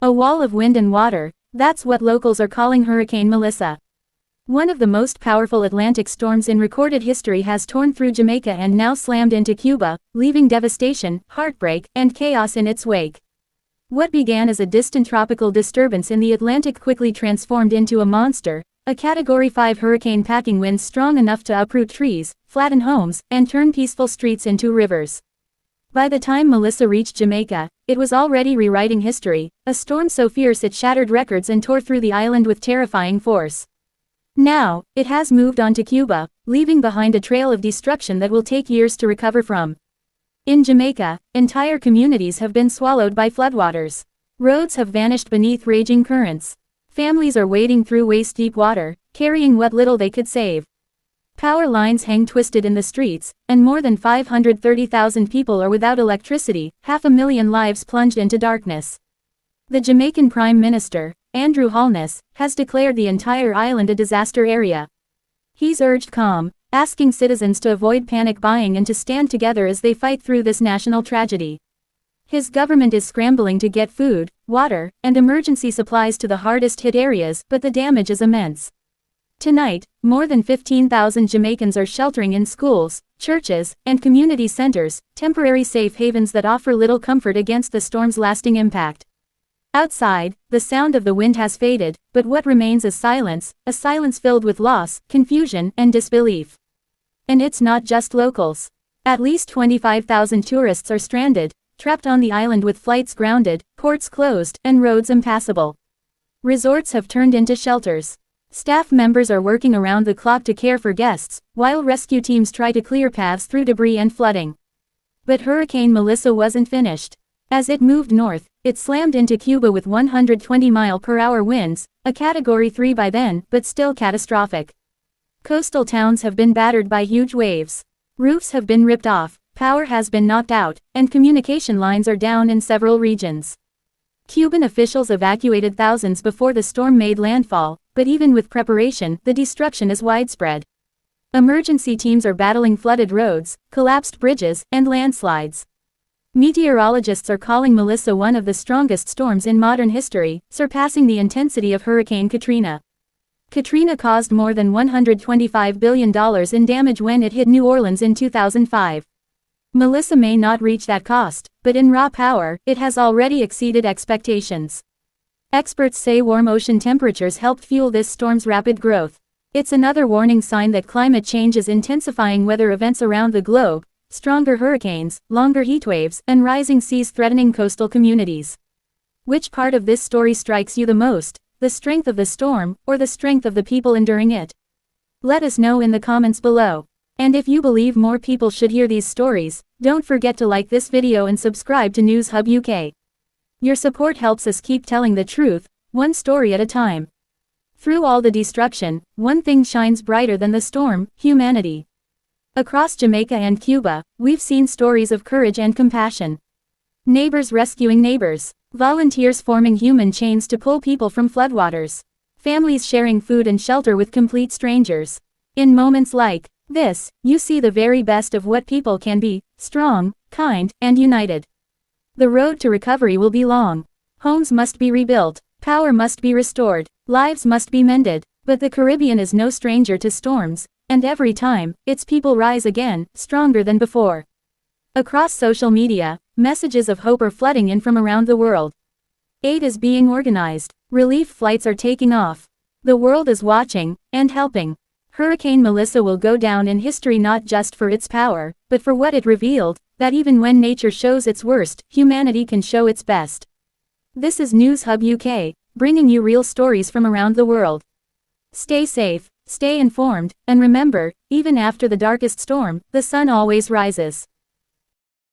A wall of wind and water, that's what locals are calling Hurricane Melissa. One of the most powerful Atlantic storms in recorded history has torn through Jamaica and now slammed into Cuba, leaving devastation, heartbreak, and chaos in its wake. What began as a distant tropical disturbance in the Atlantic quickly transformed into a monster, a Category 5 hurricane packing winds strong enough to uproot trees, flatten homes, and turn peaceful streets into rivers. By the time Melissa reached Jamaica, it was already rewriting history, a storm so fierce it shattered records and tore through the island with terrifying force. Now, it has moved on to Cuba, leaving behind a trail of destruction that will take years to recover from. In Jamaica, entire communities have been swallowed by floodwaters. Roads have vanished beneath raging currents. Families are wading through waist-deep water, carrying what little they could save. Power lines hang twisted in the streets, and more than 530,000 people are without electricity, 500,000 lives plunged into darkness. The Jamaican Prime Minister, Andrew Holness, has declared the entire island a disaster area. He's urged calm, asking citizens to avoid panic buying and to stand together as they fight through this national tragedy. His government is scrambling to get food, water, and emergency supplies to the hardest-hit areas, but the damage is immense. Tonight, more than 15,000 Jamaicans are sheltering in schools, churches, and community centers, temporary safe havens that offer little comfort against the storm's lasting impact. Outside, the sound of the wind has faded, but what remains is silence, a silence filled with loss, confusion, and disbelief. And it's not just locals. At least 25,000 tourists are stranded, trapped on the island with flights grounded, ports closed, and roads impassable. Resorts have turned into shelters. Staff members are working around the clock to care for guests, while rescue teams try to clear paths through debris and flooding. But Hurricane Melissa wasn't finished. As it moved north, it slammed into Cuba with 120-mile-per-hour winds, a Category 3 by then, but still catastrophic. Coastal towns have been battered by huge waves. Roofs have been ripped off, power has been knocked out, and communication lines are down in several regions. Cuban officials evacuated thousands before the storm made landfall, but even with preparation, the destruction is widespread. Emergency teams are battling flooded roads, collapsed bridges, and landslides. Meteorologists are calling Melissa one of the strongest storms in modern history, surpassing the intensity of Hurricane Katrina. Katrina caused more than $125 billion in damage when it hit New Orleans in 2005. Melissa may not reach that cost, but in raw power, it has already exceeded expectations. Experts say warm ocean temperatures helped fuel this storm's rapid growth. It's another warning sign that climate change is intensifying weather events around the globe, stronger hurricanes, longer heatwaves, and rising seas threatening coastal communities. Which part of this story strikes you the most, the strength of the storm, or the strength of the people enduring it? Let us know in the comments below. And if you believe more people should hear these stories, don't forget to like this video and subscribe to News Hub UK. Your support helps us keep telling the truth, one story at a time. Through all the destruction, one thing shines brighter than the storm: humanity. Across Jamaica and Cuba, we've seen stories of courage and compassion. Neighbors rescuing neighbors, volunteers forming human chains to pull people from floodwaters, families sharing food and shelter with complete strangers. In moments like this, you see the very best of what people can be: strong, kind, and united. The road to recovery will be long. Homes must be rebuilt, power must be restored, lives must be mended, but the Caribbean is no stranger to storms, and every time, its people rise again, stronger than before. Across social media, messages of hope are flooding in from around the world. Aid is being organized, relief flights are taking off. The world is watching, and helping. Hurricane Melissa will go down in history not just for its power, but for what it revealed, that even when nature shows its worst, humanity can show its best. This is News Hub UK, bringing you real stories from around the world. Stay safe, stay informed, and remember, even after the darkest storm, the sun always rises.